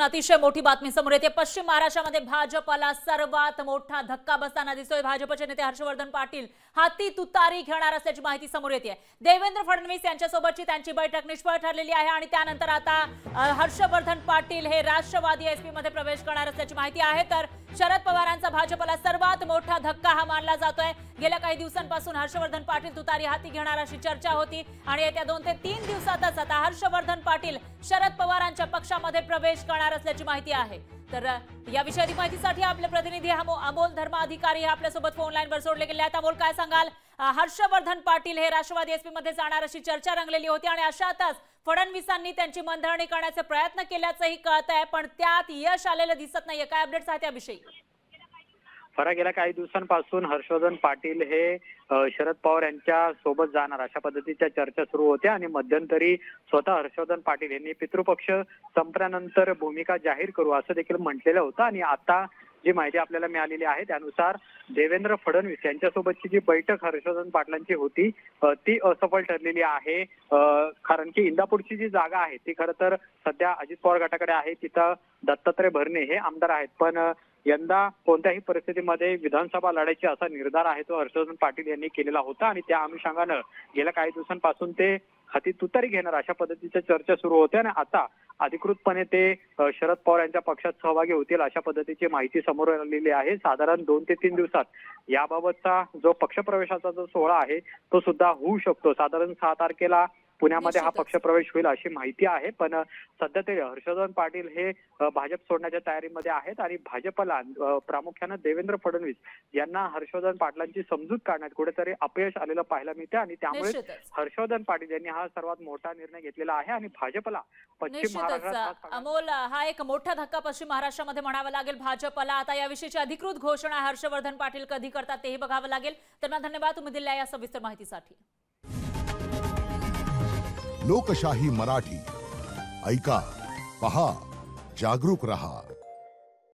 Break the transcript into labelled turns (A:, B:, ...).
A: अतिशय मोठी बातमी समोर येते। पश्चिम महाराष्ट्रामध्ये भाजपला सर्वात मोठा धक्का बसताना दिसतोय। भाजपचे नेते हर्षवर्धन पाटील हाती तुतारी घेणार असल्याची माहिती समोर येते। देवेंद्र फडणवीस यांच्यासोबतची त्यांची बैठक निष्फळ ठरलेली आहे आणि त्यानंतर आता हर्षवर्धन पाटील हे राष्ट्रवादी एसपी मध्ये प्रवेश करणार असल्याची माहिती आहे। तर शरद पवारांचा भाजपला सर्वात मोठा धक्का हा मानला जातोय। गेल्या काही दिवसांपासून हर्षवर्धन पाटील तुतारी हाती घेणार अशी चर्चा होती आणि येत्या 2 ते 3 दिवसातच आता हर्षवर्धन पाटील शरद पवारांच्या पक्षामध्ये प्रवेश करणार असल्याची माहिती आहे। तर याविषयी अधिक माहितीसाठी आपले प्रतिनिधी अमोल धर्माधिकारी आपल्या सोबत फोन लाईनवर जोडले गेले आहेत। अमोल, काय सांगाल? हर्षवर्धन पाटील हे राष्ट्रवादी एसपी मध्ये जाणार अशी चर्चा रंगलेली होती आणि अशातच फडणवीसांनी त्यांची मनधरणी करण्याचे प्रयत्न केल्याचंही कळतंय, पण त्यात यश आलेलं दिसत नाहीये। काय अपडेट्स आहेत त्याविषयी?
B: फरक गेल्या काही दिवसांपासून हर्षवर्धन पाटील हे शरद पवार यांच्या सोबत जाणार अशा पद्धतीच्या चर्चा सुरू होत्या आणि मध्यंतरी स्वतः हर्षवर्धन पाटील यांनी पितृपक्ष संपल्यानंतर भूमिका जाहीर करू असं देखील म्हटलेलं होतं आणि आता जी माहिती आपल्याला मिळालेली आहे त्यानुसार देवेंद्र फडणवीस यांच्यासोबतची जी बैठक हर्षवर्धन पाटलांची होती ती असफल ठरलेली आहे। कारण की इंदापूरची जी जागा आहे ती खरं तर सध्या अजित पवार गटाकडे आहे, तिथं दत्तात्रय भरणे हे आमदार आहेत, पण यंदा कोणत्याही परिस्थितीमध्ये विधानसभा लढायची असा निर्धार आहे तो हर्षवर्धन पाटील यांनी केलेला होता आणि त्या अनुषंगानं गेल्या काही दिवसांपासून ते हाती तुतारी घेणार अशा पद्धतीच्या चर्चा सुरू होत्या आणि आता अधिकृतपणे ते शरद पवार यांच्या पक्षात सहभागी होतील अशा पद्धतीची माहिती समोर आलेली आहे। साधारण 2 ते 3 दिवसात याबाबतचा जो पक्षप्रवेशाचा जो सोहळा आहे तो सुद्धा होऊ शकतो। साधारण 6 तारखेला पुण्यामध्ये हा पक्षप्रवेश होईल अशी माहिती आहे, पण सध्या ते हर्षवर्धन पाटील हे भाजप सोडण्याच्या तयारीमध्ये आहेत आणि भाजपला प्रामुख्यानं देवेंद्र फडणवीस यांना हर्षवर्धन पाटलांची समजूत काढण्यात कुठेतरी अपयश आलेलं पाहायला मिळते आणि त्यामुळे हर्षवर्धन पाटील यांनी हा सर्वात मोठा निर्णय घेतलेला आहे आणि भाजपला पश्चिम महाराष्ट्रात
A: अमोल हा एक मोठा धक्का पश्चिम महाराष्ट्रामध्ये म्हणावा लागेल भाजपला। आता याविषयीची अधिकृत घोषणा हर्षवर्धन पाटील कधी करतात तेही बघावं लागेल। तर धन्यवाद तुम्ही दिलेल्या या सविस्तर माहितीसाठी।
C: लोकशाही मराठी ऐका, पहा, जागरूक रहा।